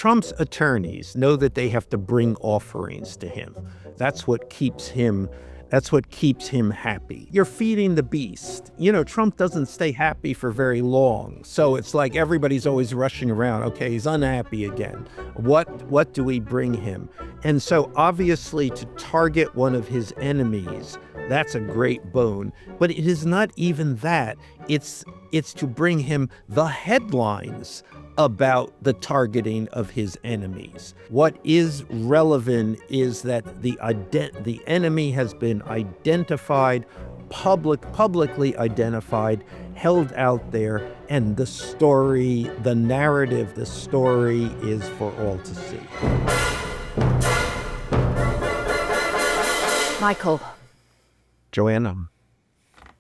Trump's attorneys know that they have to bring offerings to him. That's what keeps him happy. You're feeding the beast. Trump doesn't stay happy for very long. So it's like everybody's always rushing around. Okay, he's unhappy again. What do we bring him? And so obviously to target one of his enemies, that's a great bone. But it is not even that. It's to bring him the headlines about the targeting of his enemies. What is relevant is that the enemy has been identified, publicly identified, held out there, and the story, the narrative, the story is for all to see. Michael. Joanna.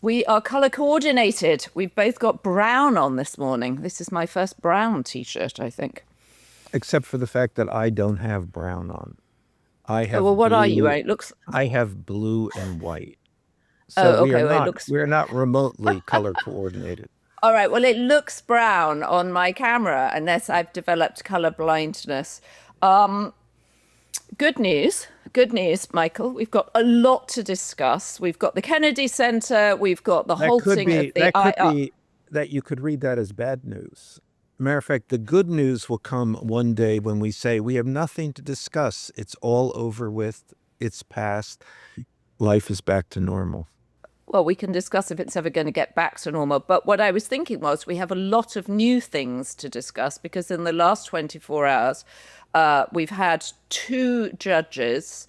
We are color coordinated. We've both got brown on this morning. This is my first brown t-shirt, I think. Except for the fact that I don't have brown on. I have what blue, are you wearing? I have blue and white. So we're not remotely color coordinated. All right. Well, it looks brown on my camera, unless I've developed color blindness. Good news, Michael. We've got a lot to discuss. We've got the Kennedy Center. We've got the halting of the IR. That you could read that as bad news. Matter of fact, the good news will come one day when we say we have nothing to discuss. It's all over with. It's past. Life is back to normal. Well, we can discuss if it's ever going to get back to normal. But what I was thinking was we have a lot of new things to discuss because in the last 24 hours, we've had 2 judges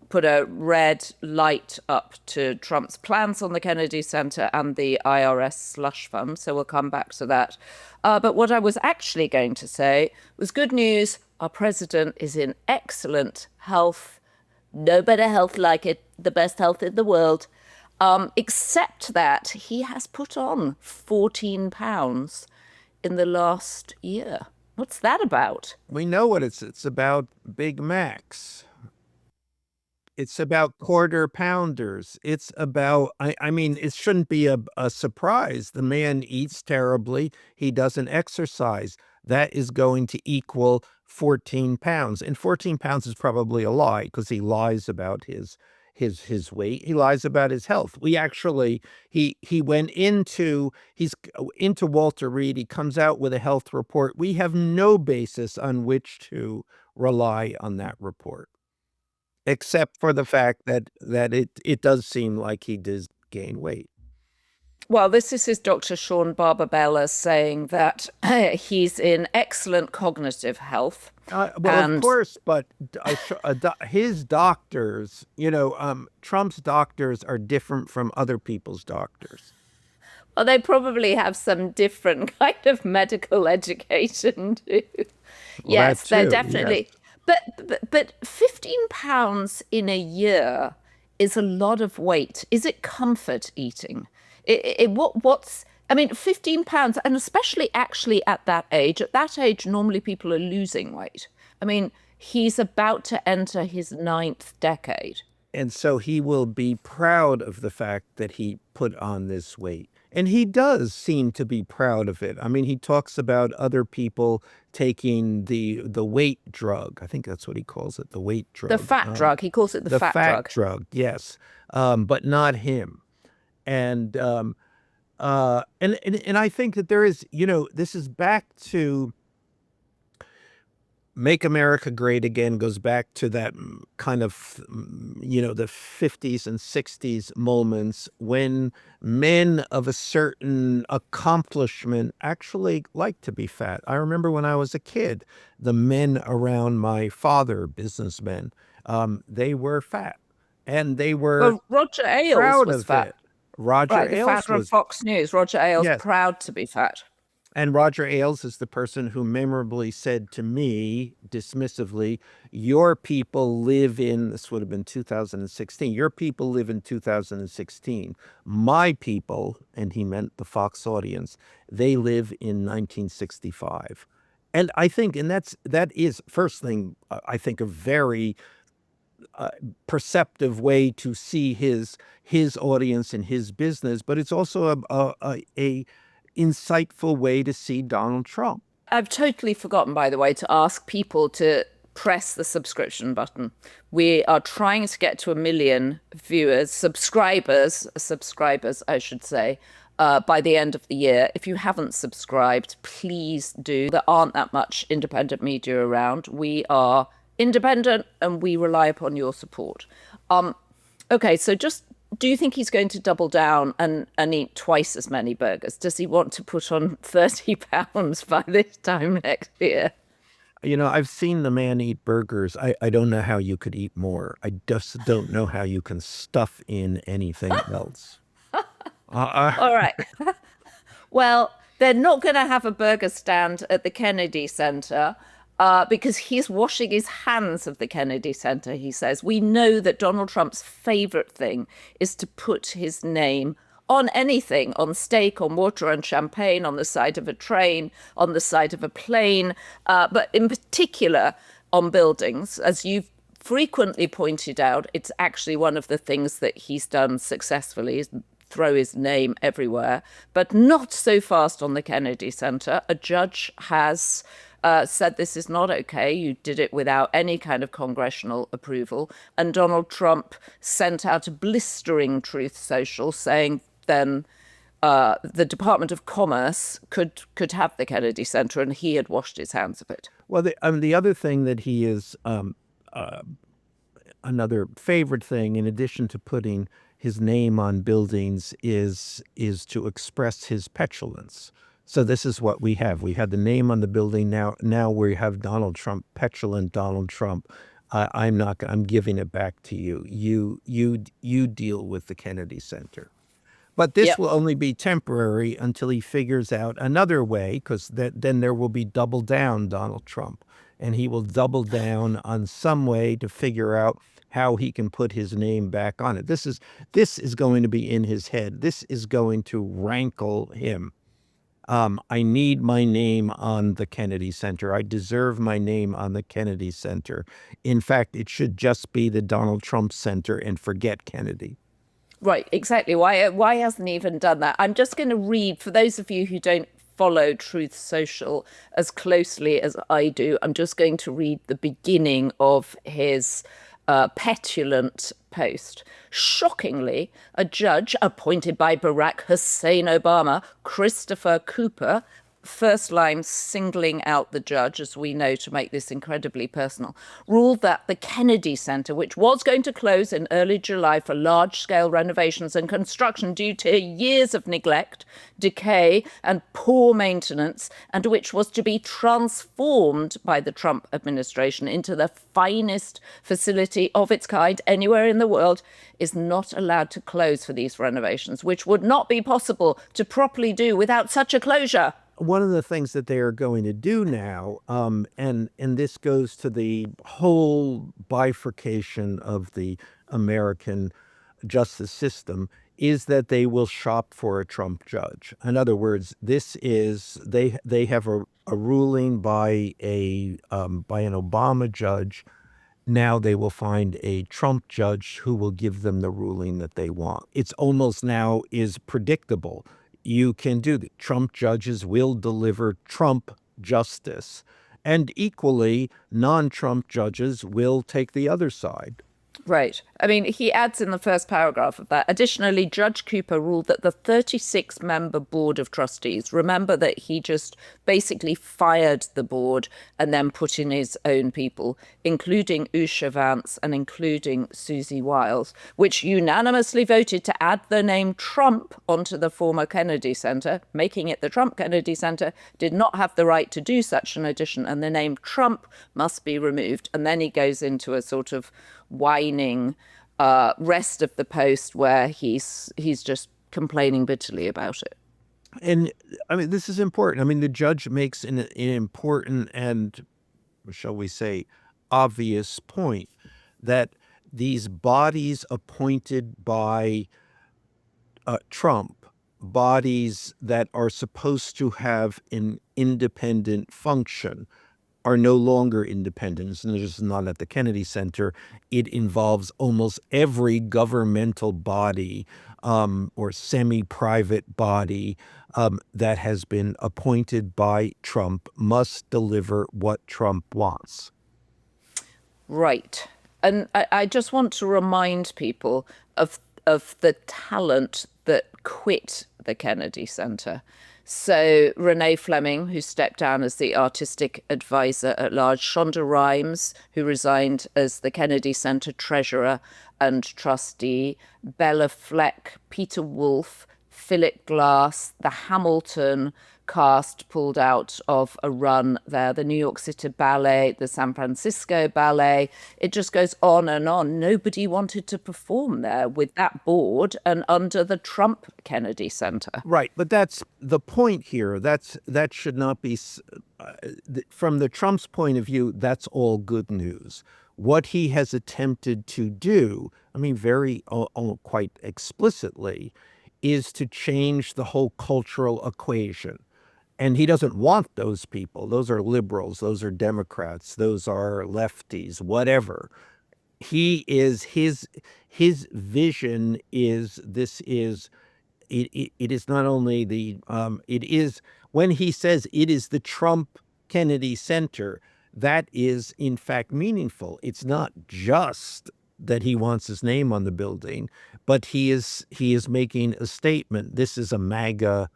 put a red light up to Trump's plans on the Kennedy Center and the IRS slush fund. So we'll come back to that. But what I was actually going to say was good news. Our president is in excellent health. No better health like it. The best health in the world. Except that he has put on 14 pounds in the last year. What's that about? We know what it's about. Big Macs. It's about quarter pounders. It's about, I mean, it shouldn't be a surprise. The man eats terribly. He doesn't exercise. That is going to equal 14 pounds. And 14 pounds is probably a lie because he lies about his weight. He lies about his health. He's into Walter Reed. He comes out with a health report. We have no basis on which to rely on that report, except for the fact that it does seem like he did gain weight. Well, this is his Dr. Sean Barbabella saying that he's in excellent cognitive health. Of course, but his doctors, Trump's doctors are different from other people's doctors. Well, they probably have some different kind of medical education too. Yes, they're definitely. Yes. But 15 pounds in a year is a lot of weight. Is it comfort eating? 15 pounds, and especially actually at that age. At that age, normally people are losing weight. I mean, he's about to enter his 9th decade. And so he will be proud of the fact that he put on this weight. And he does seem to be proud of it. I mean, he talks about other people taking the weight drug. I think that's what he calls it, the weight drug. The fat drug. He calls it the fat drug. The fat drug, yes. But not him. And I think that there is, this is back to Make America Great Again, goes back to that kind of, the 50s and 60s moments when men of a certain accomplishment actually liked to be fat. I remember when I was a kid, the men around my father, businessmen, they were fat. And they were Roger Ailes proud was of fat. it. Roger Ailes was from Fox News. Roger Ailes, yes. Proud to be fat. And Roger Ailes is the person who memorably said to me, dismissively, your people live in, this would have been 2016, your people live in 2016. My people, and he meant the Fox audience, they live in 1965. And I think, and that is, first thing, I think a very perceptive way to see his audience and his business, but it's also a insightful way to see Donald Trump. I've totally forgotten, by the way, to ask people to press the subscription button. We are trying to get to 1 million viewers, subscribers, I should say, by the end of the year. If you haven't subscribed, please do. There aren't that much independent media around. We are independent and we rely upon your support. Okay, so just do you think he's going to double down and eat twice as many burgers? Does he want to put on 30 pounds by this time next year? I've seen the man eat burgers. I don't know how you could eat more. I just don't know how you can stuff in anything else. All right. Well, they're not going to have a burger stand at the Kennedy Center because he's washing his hands of the Kennedy Center, he says. We know that Donald Trump's favorite thing is to put his name on anything, on steak, on water, on champagne, on the side of a train, on the side of a plane, but in particular on buildings. As you've frequently pointed out, it's actually one of the things that he's done successfully, is throw his name everywhere, but not so fast on the Kennedy Center. A judge has said this is not okay. You did it without any kind of congressional approval. And Donald Trump sent out a blistering Truth Social saying then the Department of Commerce could have the Kennedy Center, and he had washed his hands of it. Well, the other thing that he is another favorite thing, in addition to putting his name on buildings, is to express his petulance. So this is what we have. We had the name on the building. Now we have Donald Trump, petulant Donald Trump. I'm giving it back to you. You deal with the Kennedy Center. But this will only be temporary until he figures out another way, because then there will be double down Donald Trump. And he will double down on some way to figure out how he can put his name back on it. This is going to be in his head. This is going to rankle him. I need my name on the Kennedy Center. I deserve my name on the Kennedy Center. In fact, it should just be the Donald Trump Center and forget Kennedy. Right, exactly. Why hasn't he even done that? I'm just going to read, for those of you who don't follow Truth Social as closely as I do, I'm just going to read the beginning of his petulant post. Shockingly, a judge appointed by Barack Hussein Obama, Christopher Cooper, first line singling out the judge, as we know, to make this incredibly personal, ruled that the Kennedy Center, which was going to close in early July for large-scale renovations and construction due to years of neglect, decay, and poor maintenance, and which was to be transformed by the Trump administration into the finest facility of its kind anywhere in the world, is not allowed to close for these renovations, which would not be possible to properly do without such a closure. One of the things that they are going to do now, and this goes to the whole bifurcation of the American justice system, is that they will shop for a Trump judge. In other words, this is they have a ruling by an Obama judge. Now they will find a Trump judge who will give them the ruling that they want. It's almost now is predictable. You can do that. Trump judges will deliver Trump justice, and equally, non-Trump judges will take the other side. Right. I mean, he adds in the first paragraph of that, additionally, Judge Cooper ruled that the 36-member board of trustees, remember that he just basically fired the board and then put in his own people, including Usha Vance and including Susie Wiles, which unanimously voted to add the name Trump onto the former Kennedy Center, making it the Trump Kennedy Center, did not have the right to do such an addition, and the name Trump must be removed. And then he goes into a sort of whining rest of the post where he's just complaining bitterly about it. And I mean, this is important. I mean, the judge makes an important and, shall we say, obvious point that these bodies appointed by Trump, bodies that are supposed to have an independent function, are no longer independent. And it's not at the Kennedy Center. It involves almost every governmental body or semi-private body that has been appointed by Trump must deliver what Trump wants. Right. And I just want to remind people of the talent that quit the Kennedy Center. So Renee Fleming, who stepped down as the artistic advisor at large, Shonda Rhimes, who resigned as the Kennedy Center treasurer and trustee, Bella Fleck, Peter Wolff, Philip Glass, the Hamilton cast pulled out of a run there, the New York City Ballet, the San Francisco Ballet. It just goes on and on. Nobody wanted to perform there with that board and under the Trump Kennedy Center. Right, but that's the point here. That should not be, from the Trump's point of view, that's all good news. What he has attempted to do, I mean, quite explicitly, is to change the whole cultural equation. And he doesn't want those people. Those are liberals. Those are Democrats. Those are lefties, whatever. His vision is it is not only it is, when he says it is the Trump Kennedy Center, that is in fact meaningful. It's not just that he wants his name on the building, but he is making a statement. This is a MAGA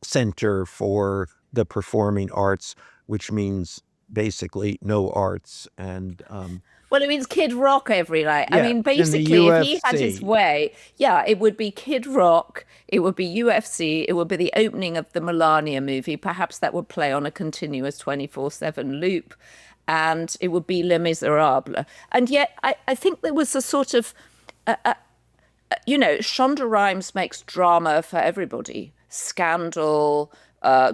center for the performing arts, which means basically no arts. And well, it means Kid Rock every night. Yeah, I mean, basically, if he had his way, yeah, it would be Kid Rock, it would be UFC, it would be the opening of the Melania movie. Perhaps that would play on a continuous 24/7 loop. And it would be Les Miserables. And yet, I think there was a sort of, Shonda Rhimes makes drama for everybody. Scandal,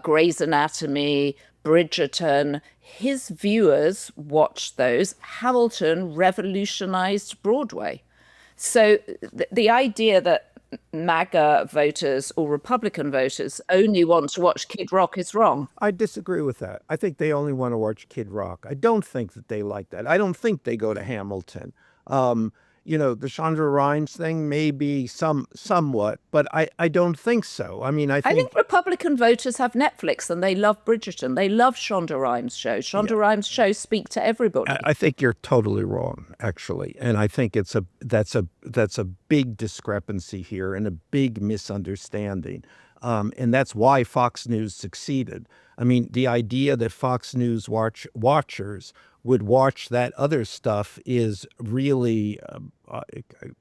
Grey's Anatomy, Bridgerton. His viewers watched those. Hamilton revolutionized Broadway. So the idea that MAGA voters or Republican voters only want to watch Kid Rock is wrong. I disagree with that. I think they only want to watch Kid Rock. I don't think that they like that. I don't think they go to Hamilton. The Shonda Rhimes thing, maybe somewhat, but I don't think so. I mean, I think Republican voters have Netflix and they love Bridgerton. They love Shonda Rhimes shows. Shonda Rhimes shows speak to everybody. I think you're totally wrong, actually, and I think that's a big discrepancy here and a big misunderstanding, and that's why Fox News succeeded. I mean, the idea that Fox News watchers would watch that other stuff is really,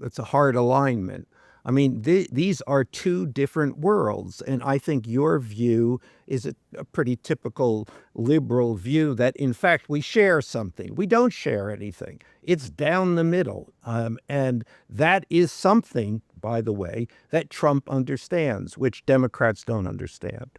it's a hard alignment. I mean, these are two different worlds, and I think your view is a pretty typical liberal view that, in fact, we share something. We don't share anything. It's down the middle, and that is something, by the way, that Trump understands, which Democrats don't understand.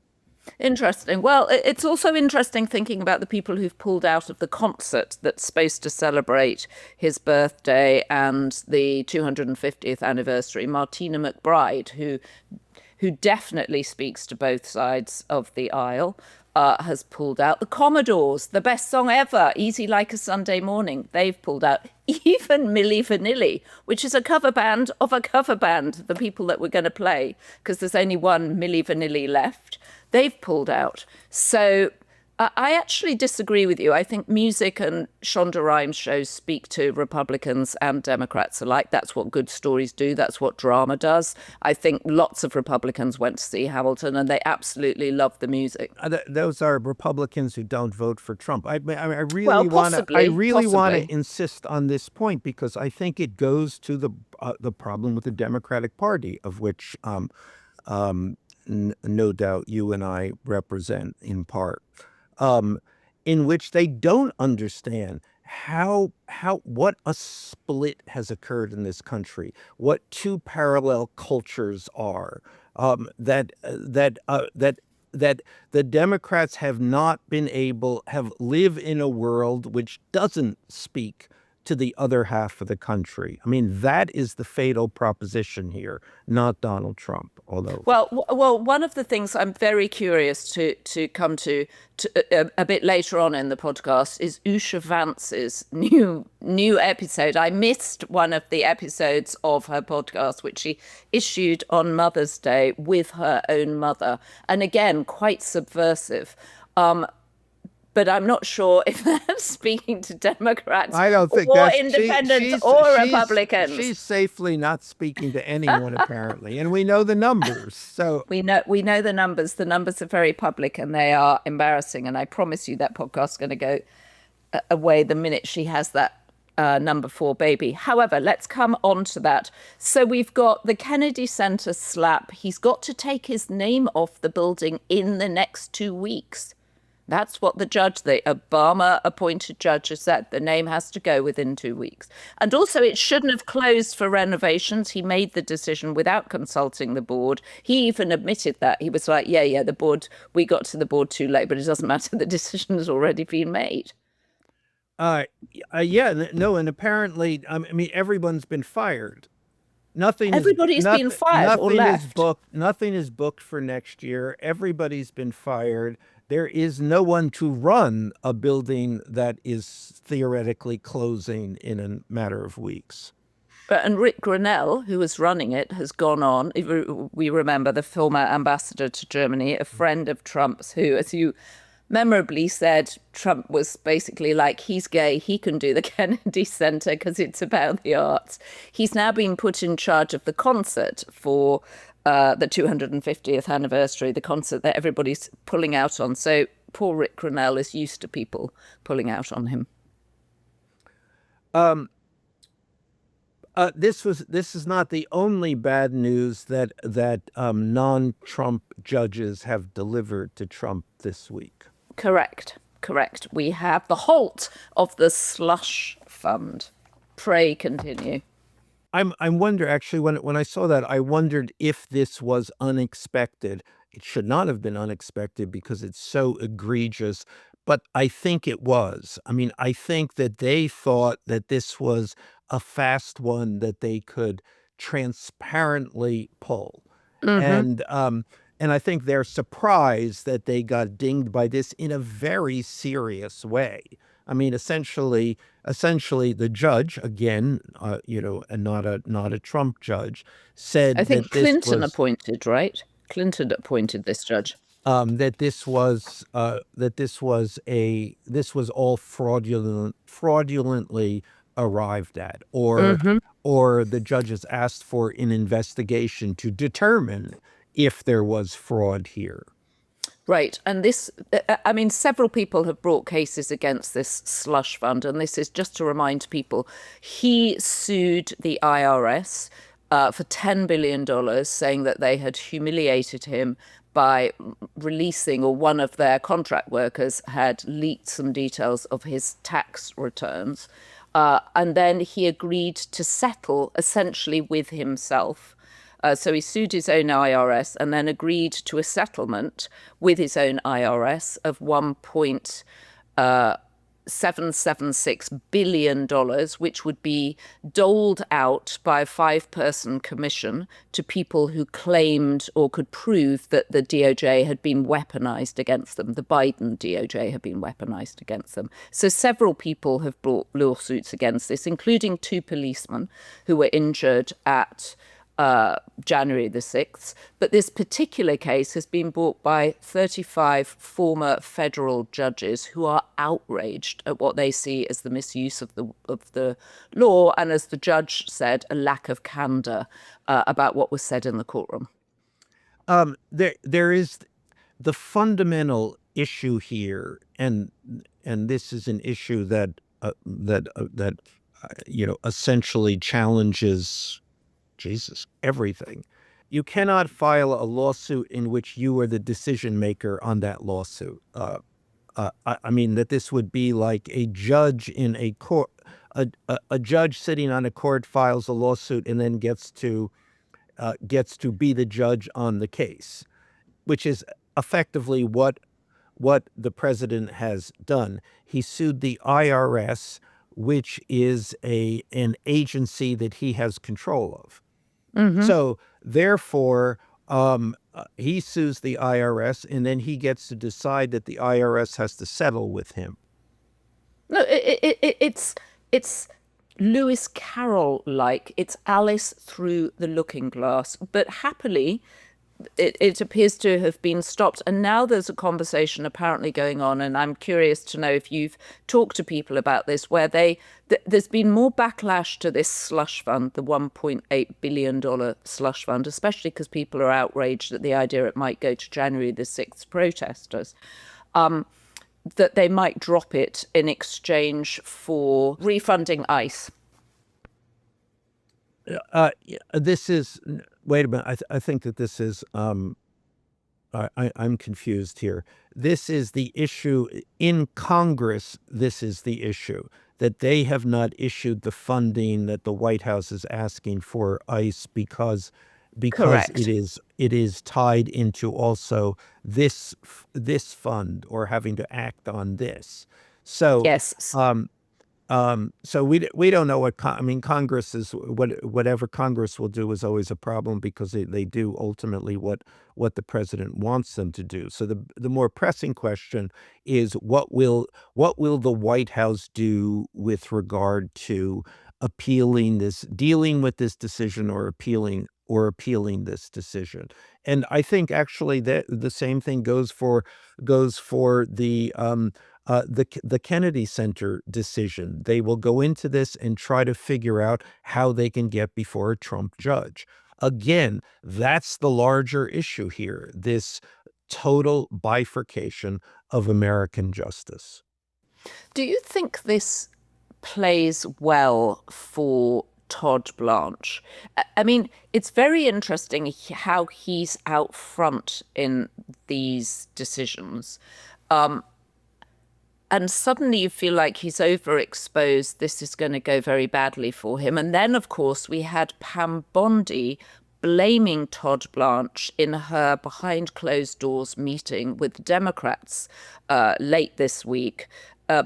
Interesting. Well, it's also interesting thinking about the people who've pulled out of the concert that's supposed to celebrate his birthday and the 250th anniversary. Martina McBride, who definitely speaks to both sides of the aisle, has pulled out. The Commodores, the best song ever, Easy Like a Sunday Morning, they've pulled out. Even Milli Vanilli, which is a cover band of a cover band, the people that we're going to play, because there's only one Milli Vanilli left, they've pulled out. So I actually disagree with you. I think music and Shonda Rhimes shows speak to Republicans and Democrats alike. That's what good stories do. That's what drama does. I think lots of Republicans went to see Hamilton and they absolutely loved the music. Those are Republicans who don't vote for Trump. I really Well, want possibly. to insist on this point because I think it goes to the problem with the Democratic Party, of which no doubt you and I represent in part. In which they don't understand what a split has occurred in this country, what two parallel cultures are, that the Democrats have not been able, have live in a world which doesn't speak to the other half of the country. I mean, that is the fatal proposition here, not Donald Trump. Although, well, one of the things I'm very curious to come to a bit later on in the podcast is Usha Vance's new episode. I missed one of the episodes of her podcast, which she issued on Mother's Day with her own mother, and again, quite subversive. But I'm not sure if that's speaking to Democrats I don't think or that's independents or Republicans. She's safely not speaking to anyone, apparently, and we know the numbers. So we know the numbers. The numbers are very public, and they are embarrassing. And I promise you that podcast is going to go away the minute she has that number 4 baby. However, let's come on to that. So we've got the Kennedy Center slap. He's got to take his name off the building in the next 2 weeks. That's what the Obama-appointed judge has said. The name has to go within 2 weeks. And also, it shouldn't have closed for renovations. He made the decision without consulting the board. He even admitted that. He was like, the board, we got to the board too late, but it doesn't matter. The decision has already been made. and apparently, I mean, everyone's been fired. Everybody's been fired or left. Nothing is booked for next year. Everybody's been fired. There is no one to run a building that is theoretically closing in a matter of weeks. And Rick Grenell, who was running it, has gone on. We remember the former ambassador to Germany, a friend of Trump's, who, as you memorably said, Trump was basically like, he's gay, he can do the Kennedy Center because it's about the arts. He's now been put in charge of the concert for the 250th anniversary, the concert that everybody's pulling out on. So poor Rick Grenell is used to people pulling out on him. This is not the only bad news that non-Trump judges have delivered to Trump this week. Correct. We have the halt of the slush fund. Pray continue. I wonder, actually, when I saw that, I wondered if this was unexpected. It should not have been unexpected because it's so egregious, but I think it was. I mean, I think that they thought that this was a fast one that they could transparently pull. And I think they're surprised that they got dinged by this in a very serious way. I mean, essentially, the judge, again, and not a Trump judge, said I think that this Clinton was, appointed, right? Clinton appointed this judge. that this was all fraudulently arrived at, or the judges asked for an investigation to determine if there was fraud here. Right. And this, I mean, several people have brought cases against this slush fund. And this is just to remind people, he sued the IRS for $10 billion, saying that they had humiliated him by releasing, or one of their contract workers had leaked some details of his tax returns. And then he agreed to settle essentially with himself. So he sued his own IRS and then agreed to a settlement with his own IRS of $1.776 billion, which would be doled out by a 5-person commission to people who claimed or could prove that the DOJ had been weaponized against them. The Biden DOJ had been weaponized against them. So several people have brought lawsuits against this, including 2 policemen who were injured at January the 6th. But this particular case has been brought by 35 former federal judges who are outraged at what they see as the misuse of the law, and, as the judge said, a lack of candor about what was said in the courtroom. There is the fundamental issue here, and this is an issue that essentially challenges everything. You cannot file a lawsuit in which you are the decision maker on that lawsuit. I mean, that this would be like a judge in a court, a judge sitting on a court files a lawsuit and then gets to be the judge on the case, which is effectively what the president has done. He sued the IRS which is an agency that he has control of. So therefore, he sues the IRS, and then he gets to decide that the IRS has to settle with him. No, it's Lewis Carroll like. It's Alice through the looking glass. But happily, it appears to have been stopped. And now there's a conversation apparently going on. And I'm curious to know if you've talked to people about this, where there's been more backlash to this slush fund, the $1.8 billion slush fund, especially because people are outraged at the idea it might go to January the 6th protesters. That they might drop it in exchange for refunding ICE. This is, wait a minute, I think that this is, I'm confused here. This is the issue in Congress. This is the issue that they have not issued the funding that the White House is asking for ICE because Correct. it is tied into also this fund, or having to act on this. So Yes. so we don't know what I mean. Congress is whatever Congress will do is always a problem, because they do ultimately what the president wants them to do. So the more pressing question is, what will the White House do with regard to dealing with this decision, or appealing this decision. And I think actually that the same thing goes for the Kennedy Center decision. They will go into this and try to figure out how they can get before a Trump judge. Again, that's the larger issue here, this total bifurcation of American justice. Do you think this plays well for Todd Blanche? I mean, it's very interesting how he's out front in these decisions. And suddenly you feel like he's overexposed. This is going to go very badly for him. And then, of course, we had Pam Bondi blaming Todd Blanche in her behind closed doors meeting with Democrats late this week,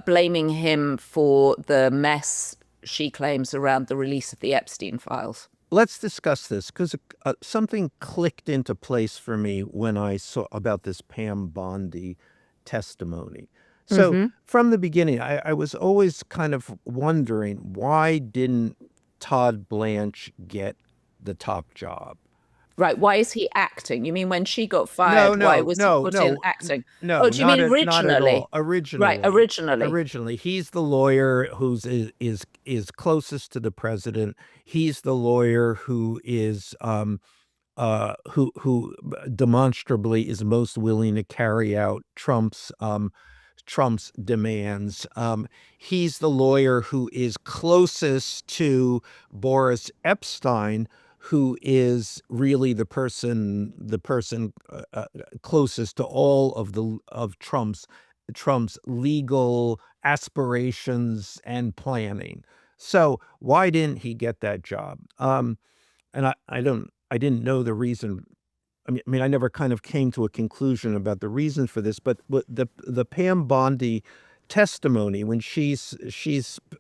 blaming him for the mess she claims around the release of the Epstein files. Let's discuss this, because something clicked into place for me when I saw about this Pam Bondi testimony. So from the beginning, I was always kind of wondering, why didn't Todd Blanche get the top job? Right. Why is he acting? You mean when she got No, fired, why no, was he no, put in no, acting? Oh, no, do you mean not at originally? all. Right, Originally, originally. he's the lawyer is closest to the president. He's the lawyer who is who demonstrably is most willing to carry out Trump's demands. He's the lawyer who is closest to Boris Epstein, who is really the person closest to all of Trump's legal aspirations and planning. So why didn't he get that job? And I didn't know the reason. I mean, I never kind of came to a conclusion about the reason for this, but the Pam Bondi testimony, when she's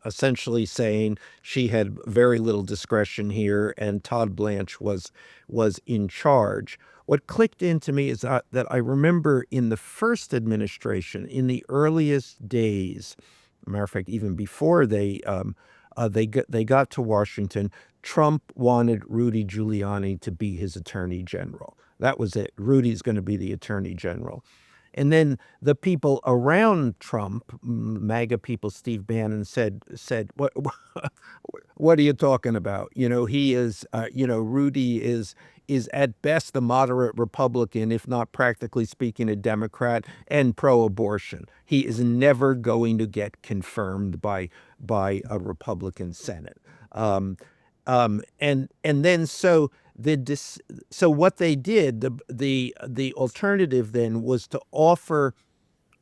essentially saying she had very little discretion here and Todd Blanche was in charge. What clicked into me is that I remember in the first administration, in the earliest days, matter of fact, even before they got to Washington, Trump wanted Rudy Giuliani to be his attorney general. That was it. Rudy's going to be the attorney general. And then the people around Trump, MAGA people, Steve Bannon said, what are you talking about? He is, Rudy is at best a moderate Republican, if not practically speaking a Democrat, and pro-abortion. He is never going to get confirmed by a Republican Senate. And then so what they did, the alternative then was to offer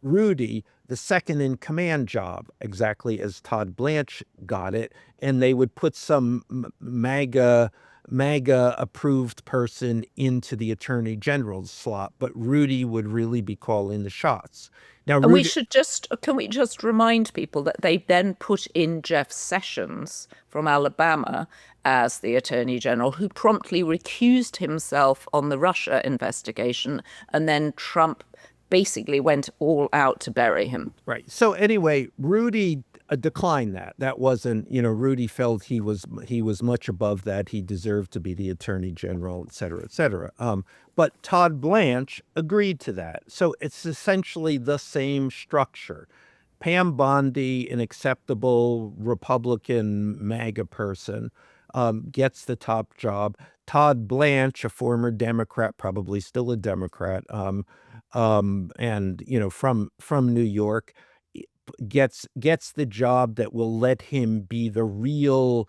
Rudy the second in command job, exactly as Todd Blanche got it, and they would put some MAGA MAGA approved person into the attorney general's slot, but Rudy would really be calling the shots. Now, And Rudy, can we just remind people that they then put in Jeff Sessions from Alabama as the Attorney General, who promptly recused himself on the Russia investigation, and then Trump basically went all out to bury him. right. So anyway, Rudy declined that. That wasn't, Rudy felt he was much above that. He deserved to be the attorney general, et cetera, et cetera. But Todd Blanche agreed to that. So it's essentially the same structure. Pam Bondi, an acceptable Republican MAGA person, gets the top job. Todd Blanche, a former Democrat, probably still a Democrat, and from New York, gets the job that will let him be the real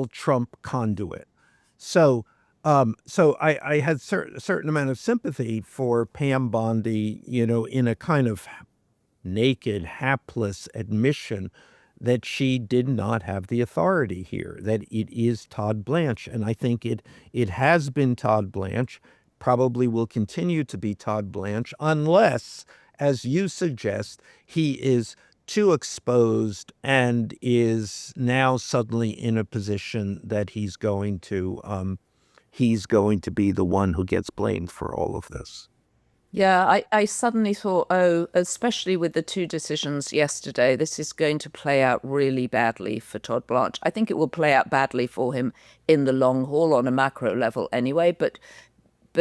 Trump conduit. So I had a certain amount of sympathy for Pam Bondi, in a kind of naked, hapless admission that she did not have the authority here, that it is Todd Blanche. And I think it has been Todd Blanche, probably will continue to be Todd Blanche, unless, as you suggest, he is too exposed and is now suddenly in a position that he's going to be the one who gets blamed for all of this. Yeah, I suddenly thought, oh, especially with the two decisions yesterday, this is going to play out really badly for Todd Blanche. I think it will play out badly for him in the long haul on a macro level anyway, but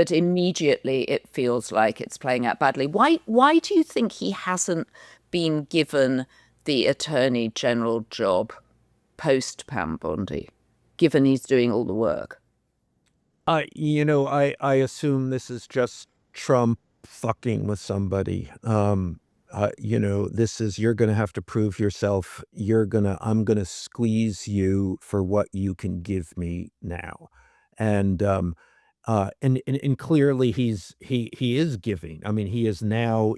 immediately it feels like it's playing out badly. Why do you think he hasn't been given the Attorney General job post Pam Bondi, given he's doing all the work? I assume this is just Trump fucking with somebody. This is, you're going to have to prove yourself. I'm going to squeeze you for what you can give me now. And clearly he is giving. I mean, he is now,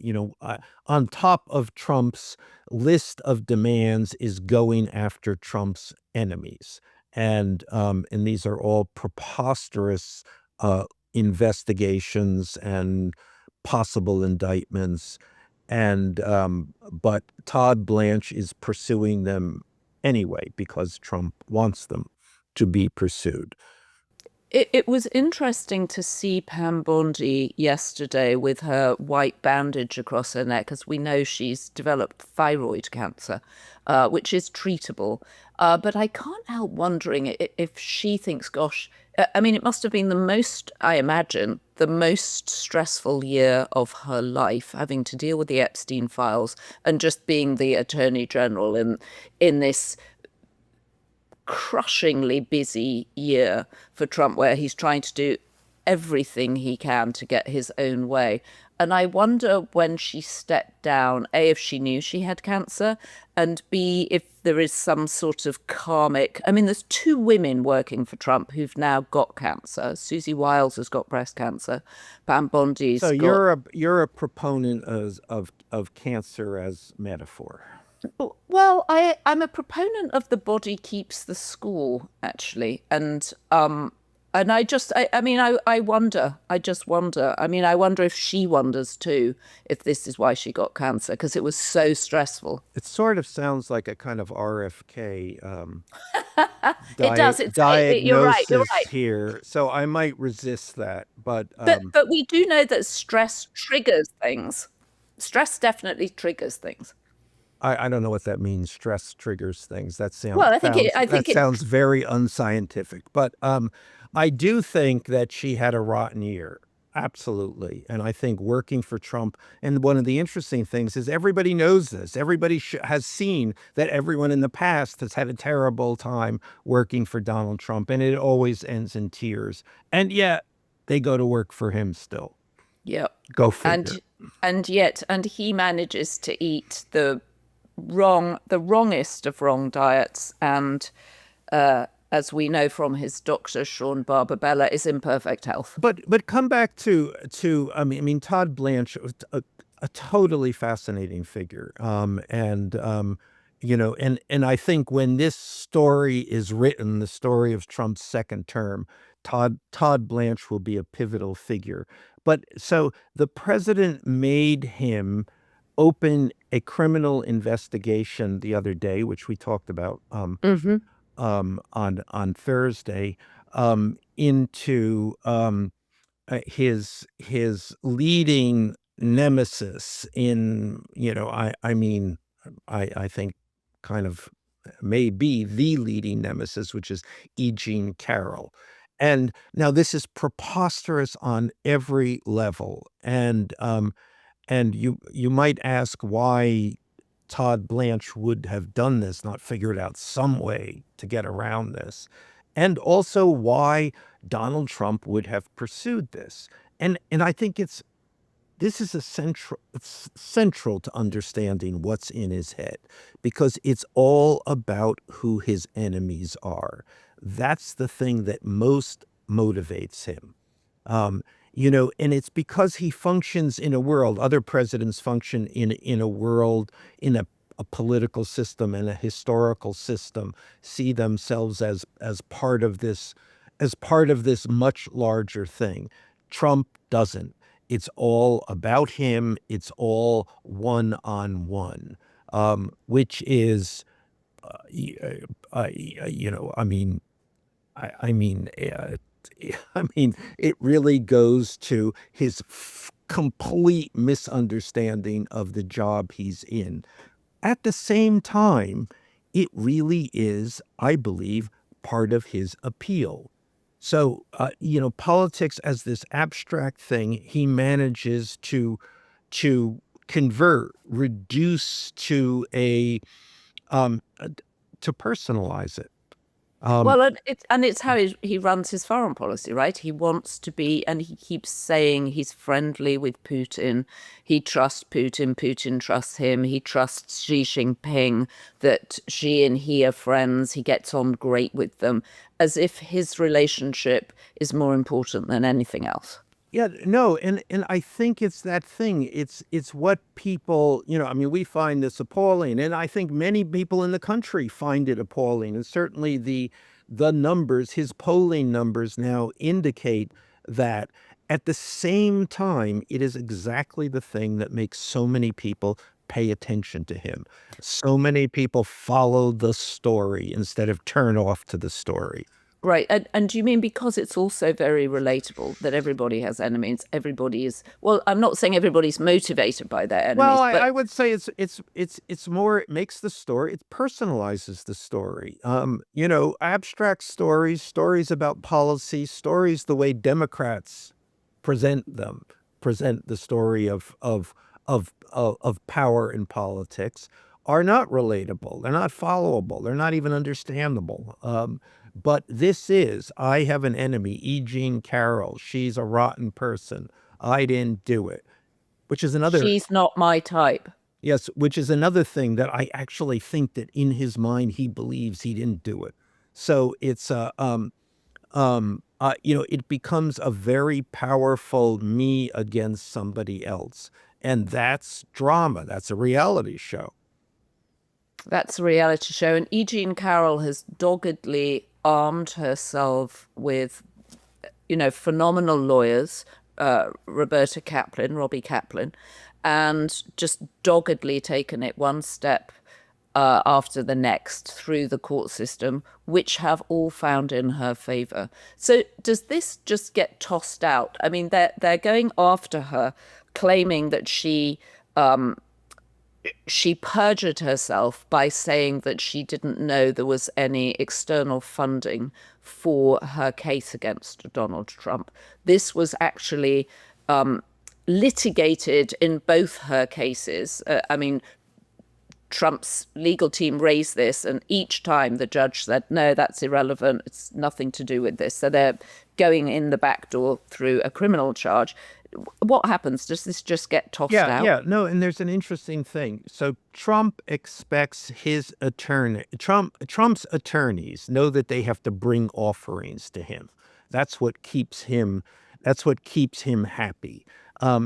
on top of Trump's list of demands is going after Trump's enemies. And these are all preposterous investigations and possible indictments. And but Todd Blanche is pursuing them anyway because Trump wants them to be pursued. It was interesting to see Pam Bondi yesterday with her white bandage across her neck, as we know she's developed thyroid cancer, which is treatable. But I can't help wondering if she thinks, gosh, I mean, it must have been I imagine, the most stressful year of her life, having to deal with the Epstein files and just being the Attorney General in this crushingly busy year for Trump, where he's trying to do everything he can to get his own way. And I wonder when she stepped down, A, if she knew she had cancer, and B, if there is some sort of karmic. I mean, there's two women working for Trump who've now got cancer. Susie Wiles has got breast cancer. Pam Bondi's So got. you're a proponent of cancer as metaphor. Well, I'm a proponent of the body keeps the score, actually, and I wonder. I just wonder. I mean, I wonder if she wonders too, if this is why she got cancer, because it was so stressful. It sort of sounds like a kind of RFK It does. You're right. You're diagnosis right. here. So I might resist that, but But we do know that stress triggers things. Stress definitely triggers things. I don't know what that means. Stress triggers things. Well, I think it. Sounds very unscientific. But I do think that she had a rotten year. Absolutely. And I think working for Trump, and one of the interesting things is everybody knows this. Everybody has seen that everyone in the past has had a terrible time working for Donald Trump, and it always ends in tears. And yet they go to work for him still. Yeah. Go figure. And he manages to eat the wrongest of wrong diets, and as we know from his doctor Sean Barbabella, is in perfect health. But come back to I mean Todd Blanche was a totally fascinating figure, and And I think when this story is written, the story of Trump's second term, Todd Blanche will be a pivotal figure. But so the president made him open a criminal investigation the other day, which we talked about on Thursday, into his leading nemesis in, I think kind of may be the leading nemesis, which is E. Jean Carroll. And now this is preposterous on every level. And you might ask why Todd Blanche would have done this, not figured out some way to get around this, and also why Donald Trump would have pursued this. And I think this is it's central to understanding what's in his head, because it's all about who his enemies are. That's the thing that most motivates him. And it's because he functions in a world, other presidents function in a world, in a political system and a historical system, see themselves as part of this, much larger thing. Trump doesn't. It's all about him. It's all one-on-one, which is, I mean, I mean, it really goes to his complete misunderstanding of the job he's in. At the same time, it really is, I believe, part of his appeal. So, politics as this abstract thing, he manages to convert, reduce to personalize it. Well, and it's how he runs his foreign policy, right? He wants to be, and he keeps saying he's friendly with Putin. He trusts Putin. Putin trusts him. He trusts Xi Jinping, that Xi and he are friends. He gets on great with them, as if his relationship is more important than anything else. Yeah, no, and I think it's that thing. It's what people, we find this appalling, and I think many people in the country find it appalling. And certainly the numbers, his polling numbers now indicate that. At the same time, it is exactly the thing that makes so many people pay attention to him. So many people follow the story instead of turn off to the story. Right. And do you mean because it's also very relatable that everybody has enemies? Everybody is, well, I'm not saying everybody's motivated by their enemies, Well, but I would say it's more, it makes the story, it personalizes the story. Abstract stories about policy, stories the way Democrats present the story of power in politics, are not relatable. They're not followable. They're not even understandable. But this is, I have an enemy, E. Jean Carroll. She's a rotten person. I didn't do it. Which is another, she's not my type. yes, which is another thing that I actually think that in his mind he believes he didn't do it. So it's it becomes a very powerful me against somebody else, and that's drama. That's a reality show. That's a reality show. And E. Jean Carroll has doggedly armed herself with, phenomenal lawyers, Robbie Kaplan, and just doggedly taken it one step after the next through the court system, which have all found in her favor. So does this just get tossed out? I mean, they're going after her, claiming that she perjured herself by saying that she didn't know there was any external funding for her case against Donald Trump. This was actually litigated in both her cases. Trump's legal team raised this, and each time the judge said, no, that's irrelevant. It's nothing to do with this. So they're going in the back door through a criminal charge. What happens? Does this just get tossed out? Yeah, no, and there's an interesting thing. So Trump expects Trump's attorneys know that they have to bring offerings to him. That's what keeps him happy.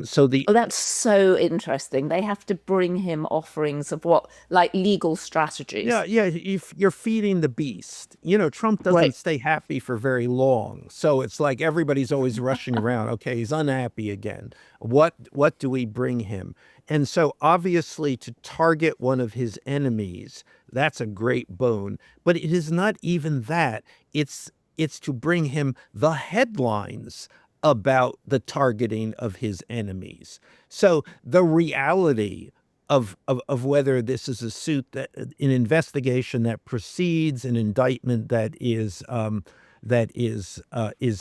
So the Oh, that's so interesting. They have to bring him offerings of what, like legal strategies. Yeah, if you're feeding the beast. Trump doesn't Right. stay happy for very long. So it's like everybody's always rushing around. Okay, he's unhappy again. What do we bring him? And so obviously to target one of his enemies, that's a great bone. But it is not even that. It's to bring him the headlines about the targeting of his enemies. So the reality of whether this is a suit that an investigation that precedes an indictment that is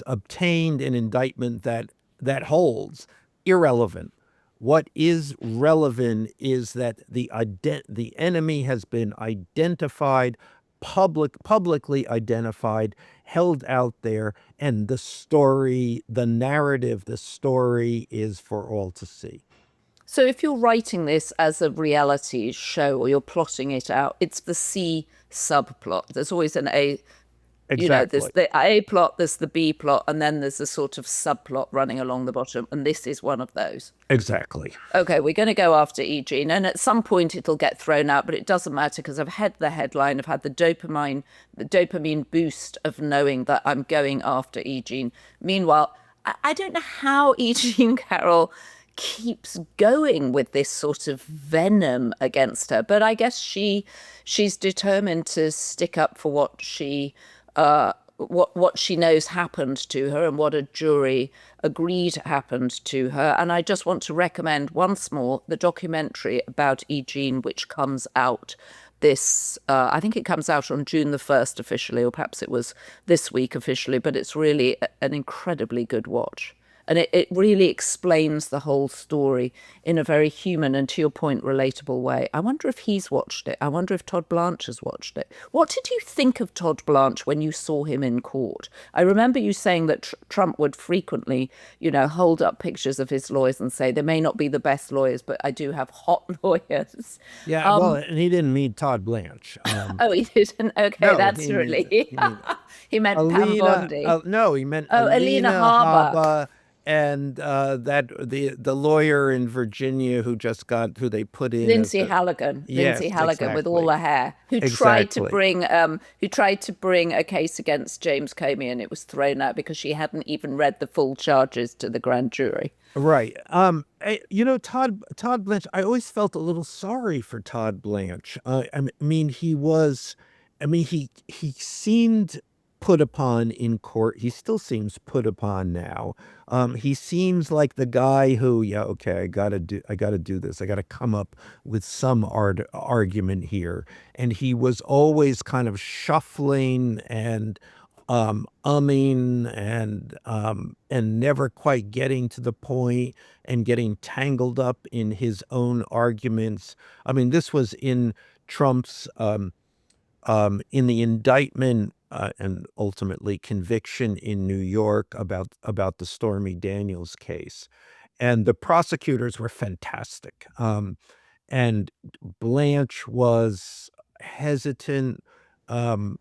obtained, an indictment that holds, irrelevant. What is relevant is that the enemy has been identified, publicly identified, held out there, and the narrative, the story is for all to see. So if you're writing this as a reality show or you're plotting it out, it's the C subplot. There's always an A, there's Exactly. the A plot, there's the B plot, and then there's a sort of subplot running along the bottom. And this is one of those. Exactly. Okay, we're going to go after Eugene, and at some point it'll get thrown out, but it doesn't matter because I've had the headline, I've had the dopamine boost of knowing that I'm going after Eugene. Meanwhile, I don't know how Eugene Carroll keeps going with this sort of venom against her, but I guess she's determined to stick up for what she knows happened to her and what a jury agreed happened to her. And I just want to recommend once more the documentary about Eugene, which comes out I think it comes out on June the 1st officially, or perhaps it was this week officially, but it's really an incredibly good watch. And it really explains the whole story in a very human and, to your point, relatable way. I wonder if he's watched it. I wonder if Todd Blanche has watched it. What did you think of Todd Blanche when you saw him in court? I remember you saying that Trump would frequently, hold up pictures of his lawyers and say, they may not be the best lawyers, but I do have hot lawyers. Yeah, well, and he didn't mean Todd Blanche. Oh, he didn't? Okay, No, that's really... He meant Pam Alina. Bondi. No, he meant Oh, Alina Alina Harbour. Habba, and that the lawyer in Virginia who they put in as Lindsay Halligan, yes, with all exactly, the hair, who exactly. tried to bring a case against James Comey, and it was thrown out because she hadn't even read the full charges to the grand jury. Right. Todd Blanche. I always felt a little sorry for Todd Blanche. I mean, he was. I mean, he seemed put upon in court. He still seems put upon now. He seems like the guy who, yeah, okay, I gotta do this. I gotta come up with some argument here. And he was always kind of shuffling and umming and never quite getting to the point and getting tangled up in his own arguments. I mean, this was in Trump's in the indictment and ultimately conviction in New York about the Stormy Daniels case, and the prosecutors were fantastic. And Blanche was hesitant, um,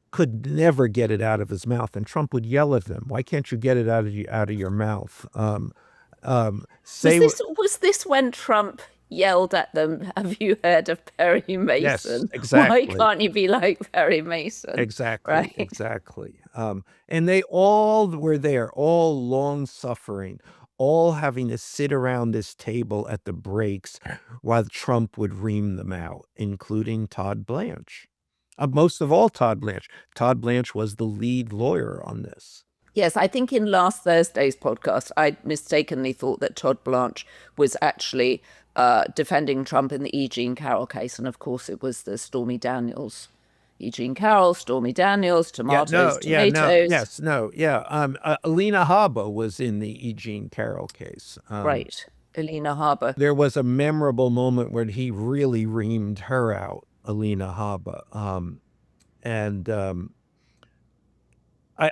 could never get it out of his mouth, and Trump would yell at them, "Why can't you get it out of your mouth?" Was Say this when Trump yelled at them, "Have you heard of Perry yes, Mason? Why exactly. can't you be like Perry Mason?" Exactly, Right. exactly. And they all were there, all long suffering, all having to sit around this table at the breaks while Trump would ream them out, including Todd Blanche. Most of all, Todd Blanche. Todd Blanche was the lead lawyer on this. Yes, I think in last Thursday's podcast, I mistakenly thought that Todd Blanche was actually defending Trump in the Eugene Carroll case. And of course, it was the Stormy Daniels. Eugene Carroll, Stormy Daniels, Yeah, no, tomatoes. yes, no, yeah. Alina Habba was in the Eugene Carroll case. Right. Alina Harbour. There was a memorable moment when he really reamed her out, Alina Habba. And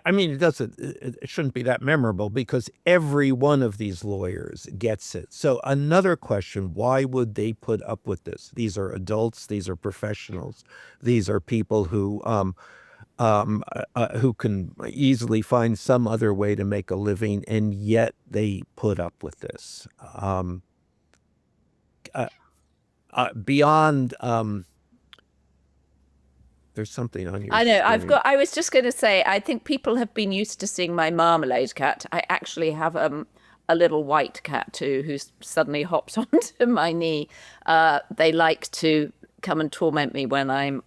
I mean, it shouldn't be that memorable because every one of these lawyers gets it. So another question, why would they put up with this? These are adults. These are professionals. These are people who who can easily find some other way to make a living, and yet they put up with this. Beyond, there's something on your I know. screen. I was just going to say, I think people have been used to seeing my marmalade cat. I actually have a little white cat too, who's suddenly hopped onto my knee. They like to come and torment me when I'm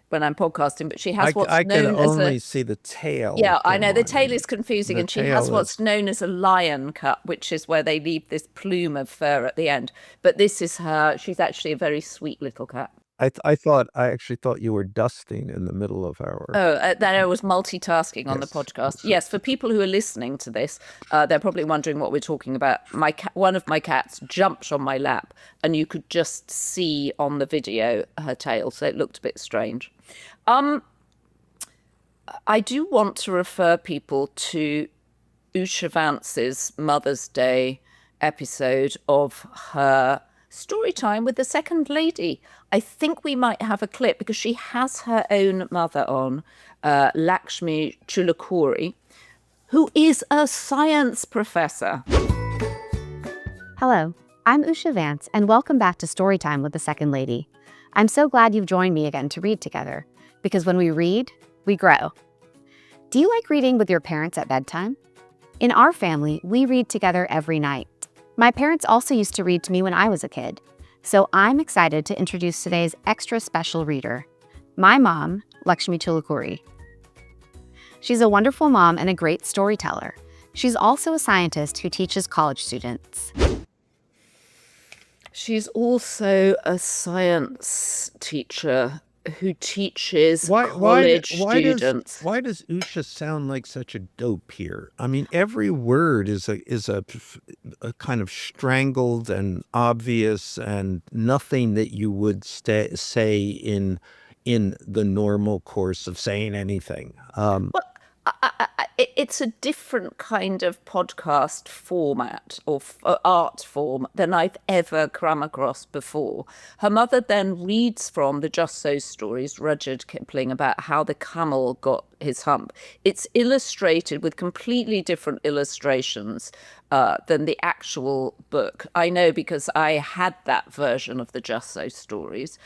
podcasting, but she has what's I can known as only see the tail. yeah, I come know the on, tail is confusing, the and she has tail what's is. known as a lion cut, which is where they leave this plume of fur at the end. But this is her. She's actually a very sweet little cat. I actually thought you were dusting in the middle of our. Oh, that I was multitasking on the Yes. podcast. Yes, for people who are listening to this, they're probably wondering what we're talking about. One of my cats jumped on my lap, and you could just see on the video her tail, so it looked a bit strange. I do want to refer people to Usha Vance's Mother's Day episode of her story time with the second lady. I think we might have a clip because she has her own mother on, Lakshmi Chulakuri, who is a science professor. Hello, I'm Usha Vance, and welcome back to Storytime with the Second Lady. I'm so glad you've joined me again to read together, because when we read, we grow. Do you like reading with your parents at bedtime? In our family, we read together every night. My parents also used to read to me when I was a kid, so I'm excited to introduce today's extra special reader, my mom, Lakshmi Chulakuri. She's a wonderful mom and a great storyteller. She's also a scientist who teaches college students. She's also a science teacher who teaches college students. Why does Usha sound like such a dope here? I mean, every word is a kind of strangled and obvious, and nothing that you would say in the normal course of saying anything. It's a different kind of podcast format or art form than I've ever come across before. Her mother then reads from the Just So stories, Rudyard Kipling, about how the camel got his hump. It's illustrated with completely different illustrations than the actual book. I know because I had that version of the Just So stories.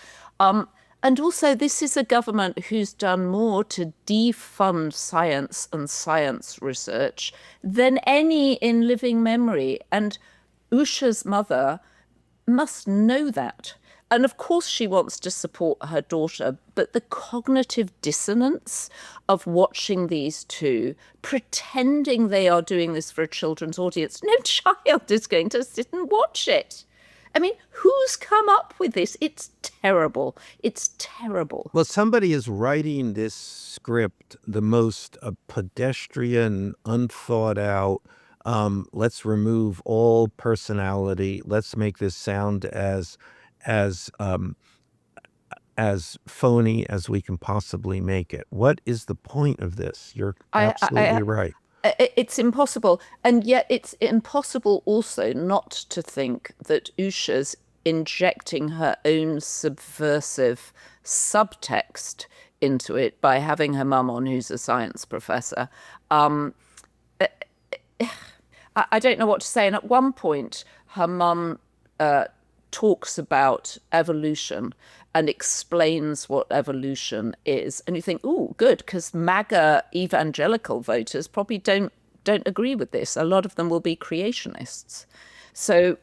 And also, this is a government who's done more to defund science and science research than any in living memory. And Usha's mother must know that. And of course, she wants to support her daughter, but the cognitive dissonance of watching these two, pretending they are doing this for a children's audience, no child is going to sit and watch it. I mean, who's come up with this? It's terrible. It's terrible. Well, somebody is writing this script, the most pedestrian, unthought out. Let's remove all personality. Let's make this sound as phony as we can possibly make it. What is the point of this? You're absolutely right. It's impossible. And yet it's impossible also not to think that Usha's injecting her own subversive subtext into it by having her mum on, who's a science professor. I don't know what to say. And at one point, her mum talks about evolution and explains what evolution is. And you think, oh, good, because MAGA evangelical voters probably don't agree with this. A lot of them will be creationists. So,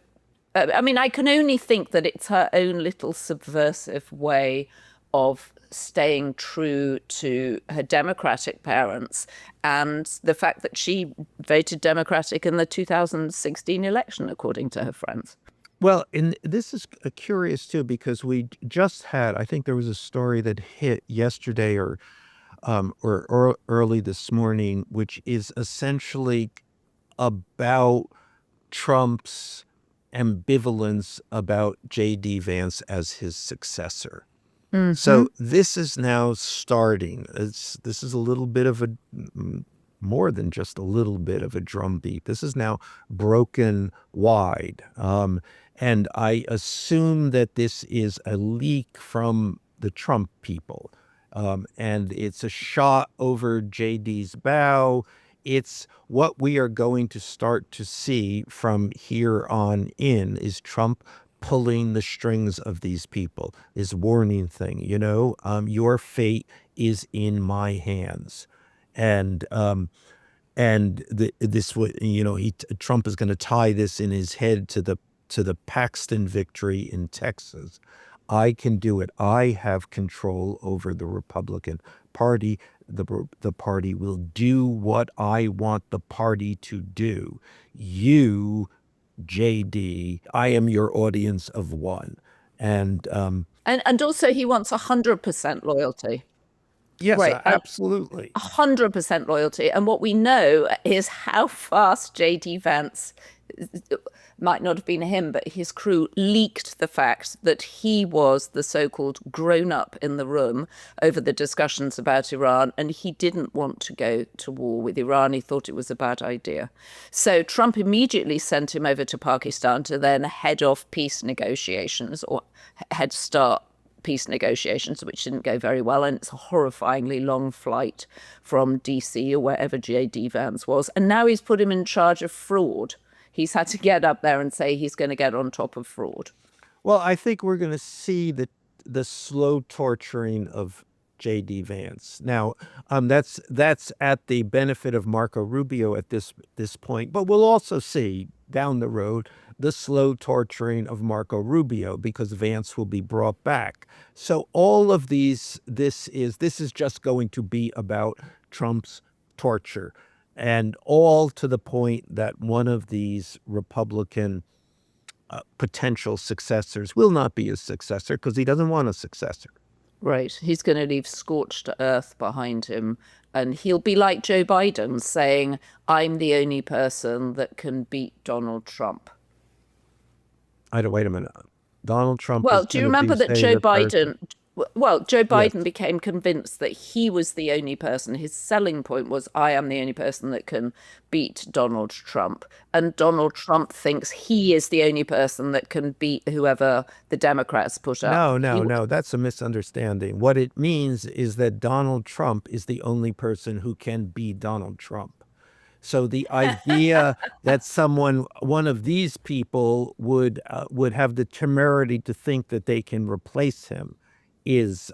I mean, I can only think that it's her own little subversive way of staying true to her Democratic parents and the fact that she voted Democratic in the 2016 election, according to her friends. Well, and this is curious too, because we just had, I think there was a story that hit yesterday or early this morning, which is essentially about Trump's ambivalence about J.D. Vance as his successor. Mm-hmm. So this is now starting. This is a little bit of more than just a little bit of a drumbeat. This is now broken wide. And I assume that this is a leak from the Trump people. and it's a shot over JD's bow. It's what we are going to start to see from here on in is Trump pulling the strings of these people, this warning thing, your fate is in my hands. And this would, Trump is going to tie this in his head to the Paxton victory in Texas. I can do it. I have control over the Republican Party. The party will do what I want the party to do. You, JD, I am your audience of one. And also he wants 100% loyalty. yes, Right. absolutely. 100% loyalty. And what we know is how fast JD Vance, might not have been him, but his crew leaked the fact that he was the so-called grown-up in the room over the discussions about Iran, and he didn't want to go to war with Iran. He thought it was a bad idea. So Trump immediately sent him over to Pakistan to then head off peace negotiations, or head start peace negotiations, which didn't go very well. And it's a horrifyingly long flight from DC or wherever JD Vance was. And now he's put him in charge of fraud. He's had to get up there and say he's going to get on top of fraud. Well, I think we're going to see the slow torturing of J.D. Vance. Now, that's at the benefit of Marco Rubio at this point, but we'll also see down the road the slow torturing of Marco Rubio because Vance will be brought back. So all of this is just going to be about Trump's torture. And all to the point that one of these Republican potential successors will not be his successor because he doesn't want a successor. Right. He's going to leave scorched earth behind him. And he'll be like Joe Biden saying, I'm the only person that can beat Donald Trump. Wait a minute. Donald Trump. Well, do you remember that Joe Biden... Joe Biden became convinced that he was the only person. His selling point was, I am the only person that can beat Donald Trump. And Donald Trump thinks he is the only person that can beat whoever the Democrats put up. No. That's a misunderstanding. What it means is that Donald Trump is the only person who can beat Donald Trump. So the idea that one of these people would have the temerity to think that they can replace him is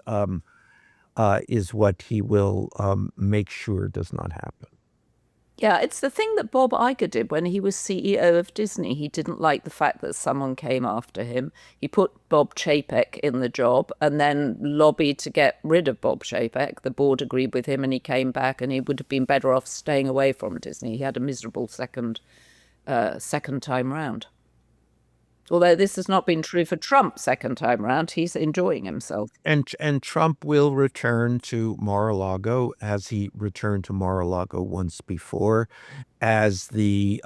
what he will make sure does not happen. Yeah, it's the thing that Bob Iger did when he was CEO of Disney. He didn't like the fact that someone came after him. He put Bob Chapek in the job and then lobbied to get rid of Bob Chapek. The board agreed with him and he came back, and he would have been better off staying away from Disney. He had a miserable second time round. Although this has not been true for Trump second time round, he's enjoying himself. And Trump will return to Mar-a-Lago, as he returned to Mar-a-Lago once before, as the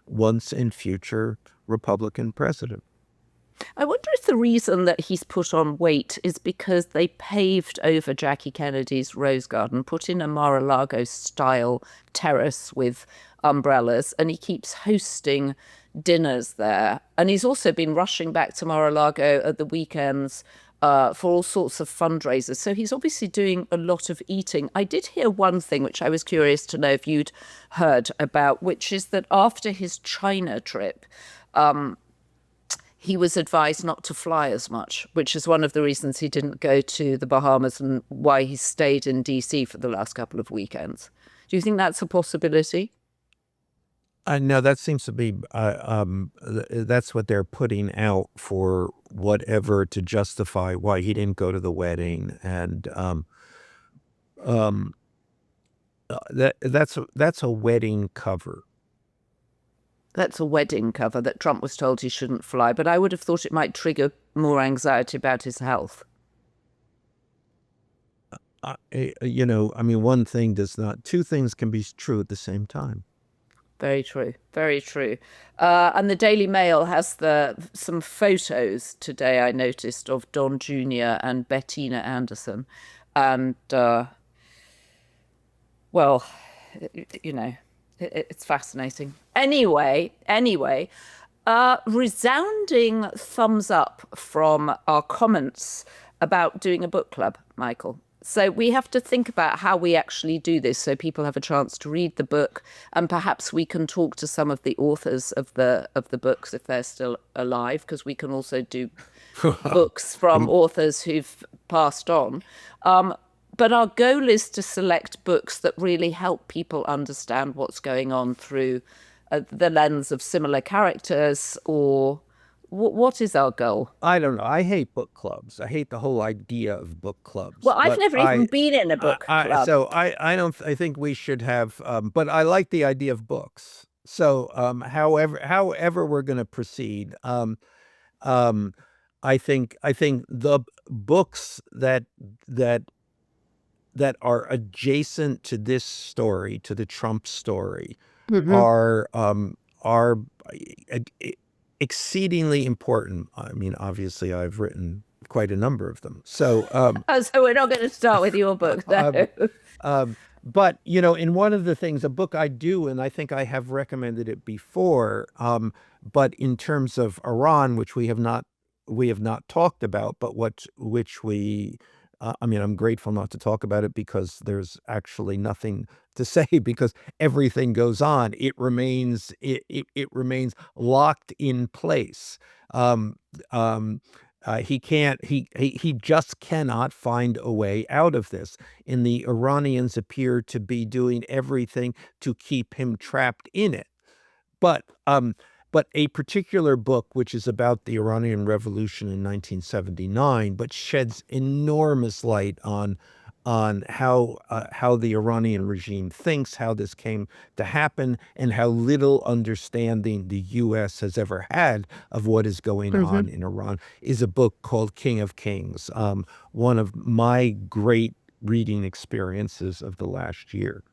once and future Republican president. I wonder if the reason that he's put on weight is because they paved over Jackie Kennedy's Rose Garden, put in a Mar-a-Lago style terrace with umbrellas, and he keeps hosting dinners there. And he's also been rushing back to Mar-a-Lago at the weekends for all sorts of fundraisers. So he's obviously doing a lot of eating. I did hear one thing, which I was curious to know if you'd heard about, which is that after his China trip, he was advised not to fly as much, which is one of the reasons he didn't go to the Bahamas and why he stayed in DC for the last couple of weekends. Do you think that's a possibility? No, that seems to be, that's what they're putting out for whatever to justify why he didn't go to the wedding. And that's a wedding cover. That's a wedding cover that Trump was told he shouldn't fly, but I would have thought it might trigger more anxiety about his health. One thing does not, two things can be true at the same time. Very true. Very true. And the Daily Mail has some photos today, I noticed, of Don Jr. and Bettina Anderson. And, it's fascinating. Anyway, resounding thumbs up from our comments about doing a book club, Michael. So we have to think about how we actually do this so people have a chance to read the book, and perhaps we can talk to some of the authors of the books if they're still alive, because we can also do books from authors who've passed on. But our goal is to select books that really help people understand what's going on through the lens of similar characters, or what is our goal? I don't know. I hate book clubs. I hate the whole idea of book clubs. Well, I've But never even been in a book club. so I don't. I think we should have. But I like the idea of books. So however we're going to proceed, um, I think the books that are adjacent to this story, to the Trump story, are exceedingly important. I mean, obviously, I've written quite a number of them. So, Oh, so we're not going to start with your book, no. but in one of the things, a book I do, and I think I have recommended it before, but in terms of Iran, which we have not talked about, but which we. I mean, I'm grateful not to talk about it because there's actually nothing to say because everything goes on. It remains locked in place. Um, um, he just cannot find a way out of this. And the Iranians appear to be doing everything to keep him trapped in it. But a particular book, which is about the Iranian Revolution in 1979, but sheds enormous light on how the Iranian regime thinks, how this came to happen, and how little understanding the U.S. has ever had of what is going on in Iran, is a book called King of Kings, one of my great reading experiences of the last year.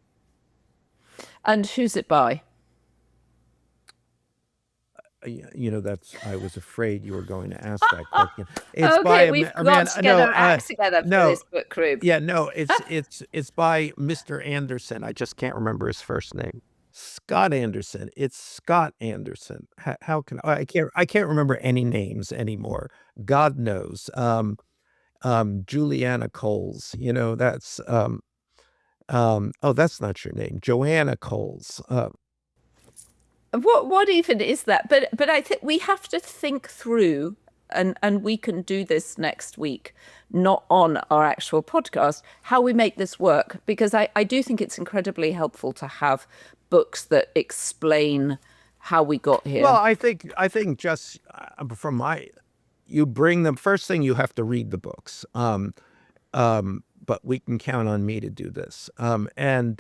And who's it by? I was afraid you were going to ask that question. It's Okay, by we've a got man. to get our acts together for No, this book group. yeah, no, it's by Mr. Anderson. I just can't remember his first name. Scott Anderson. It's Scott Anderson. How can I can't remember any names anymore. God knows. Juliana Coles. Oh, that's not your name. Joanna Coles. What even is that? But I think we have to think through, and we can do this next week, not on our actual podcast, how we make this work, because I do think it's incredibly helpful to have books that explain how we got here. Well, I think just you bring them first thing, you have to read the books. But we can count on me to do this. And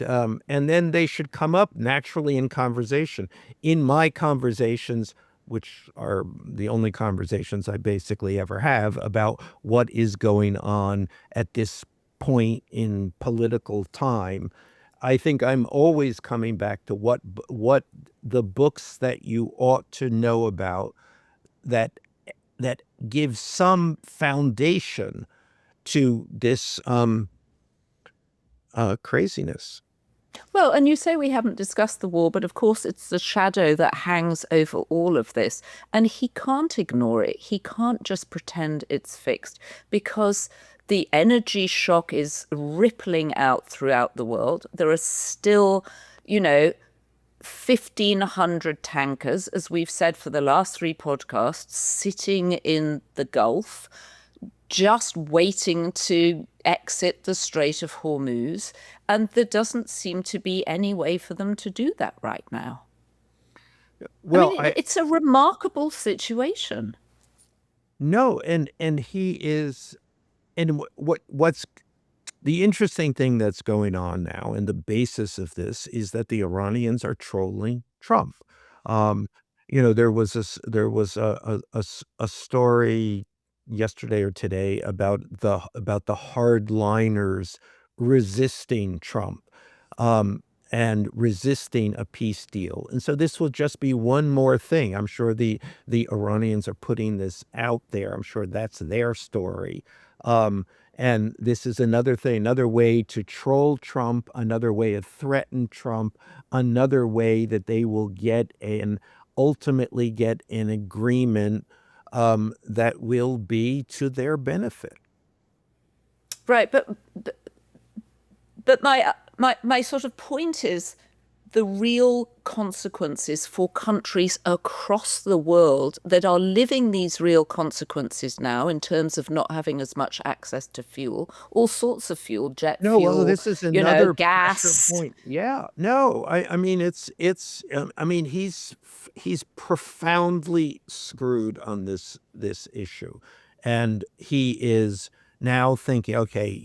then they should come up naturally in conversation. In my conversations, which are the only conversations I basically ever have about what is going on at this point in political time, I think I'm always coming back to what the books that you ought to know about that give some foundation to this craziness. Well, and you say we haven't discussed the war, but of course it's the shadow that hangs over all of this. And he can't ignore it. He can't just pretend it's fixed, because the energy shock is rippling out throughout the world. There are still, 1,500 tankers, as we've said for the last 3 podcasts, sitting in the Gulf, just waiting to exit the Strait of Hormuz. And there doesn't seem to be any way for them to do that right now. Well, it's a remarkable situation. No, and he is, and what's the interesting thing that's going on now, and the basis of this is that the Iranians are trolling Trump. There was a story yesterday or today about the hardliners resisting Trump, and resisting a peace deal. And so this will just be one more thing. I'm sure the Iranians are putting this out there. I'm sure that's their story. And this is another thing, another way to troll Trump, another way to threaten Trump, another way that they will ultimately get an agreement that will be to their benefit. Right, but But my sort of point is the real consequences for countries across the world that are living these real consequences now in terms of not having as much access to fuel, all sorts of fuel, jet fuel, well, this is another gas. pressure point. Yeah, no, I mean, I mean, he's profoundly screwed on this issue, and he is now thinking, okay,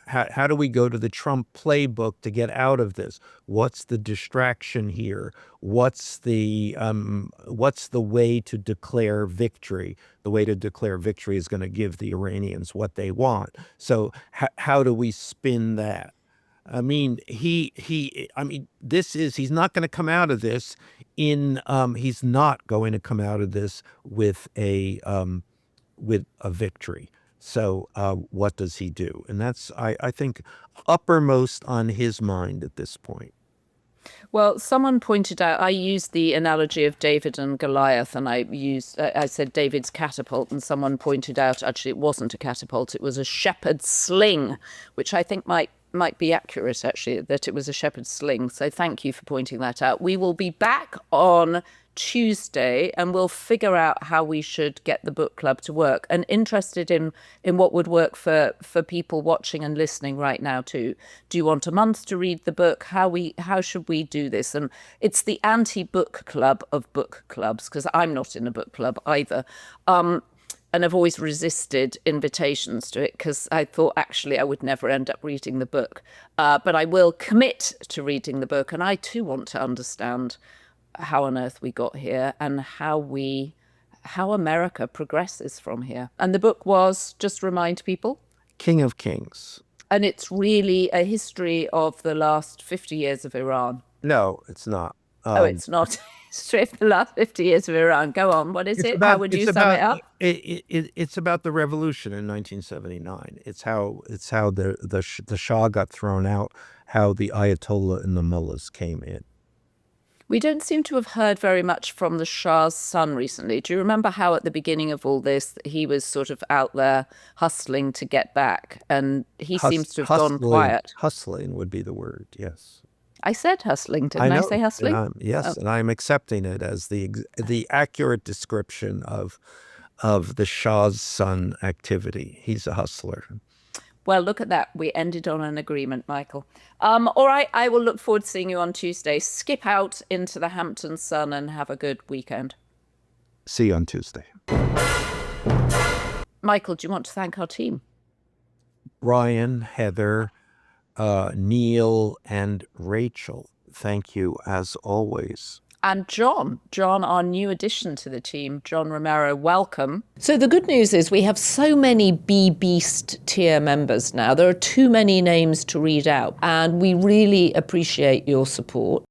how do we go to the Trump playbook to get out of this? What's the distraction here? What's the way to declare victory? The way to declare victory is going to give the Iranians what they want. So how do we spin that? I mean, he's not going to come out of this he's not going to come out of this with a victory. So what does he do? And that's, I think, uppermost on his mind at this point. Well, someone pointed out, I used the analogy of David and Goliath, and I said David's catapult, and someone pointed out, actually, it wasn't a catapult, it was a shepherd's sling, which I think might be accurate, actually, that it was a shepherd's sling. So thank you for pointing that out. We will be back on Tuesday, and we'll figure out how we should get the book club to work, and interested in what would work for people watching and listening right now too. Do you want a month to read the book? How should we do this? And it's the anti-book club of book clubs, because I'm not in a book club either. And I've always resisted invitations to it because I thought actually I would never end up reading the book. But I will commit to reading the book, and I too want to understand how on earth we got here and how America progresses from here. And the book was, just remind people, King of Kings. And it's really a history of the last 50 years of Iran. No, it's not. It's not. History of the last 50 years of Iran. Go on. What is it? How would you sum it up? It's about the revolution in 1979. It's how the Shah got thrown out, how the Ayatollah and the mullahs came in. We don't seem to have heard very much from the Shah's son recently. Do you remember how at the beginning of all this, he was sort of out there hustling to get back, and he seems to have gone quiet? Hustling would be the word, yes. I said hustling, didn't I say hustling? Yes, and I'm accepting it as the accurate description of the Shah's son activity. He's a hustler. Well, look at that. We ended on an agreement, Michael. All right, I will look forward to seeing you on Tuesday. Skip out into the Hampton sun and have a good weekend. See you on Tuesday. Michael, do you want to thank our team? Brian, Heather, Neil, and Rachel. Thank you, as always. And John, our new addition to the team, John Romero, welcome. So the good news is we have so many B-Beast tier members now. There are too many names to read out, and we really appreciate your support.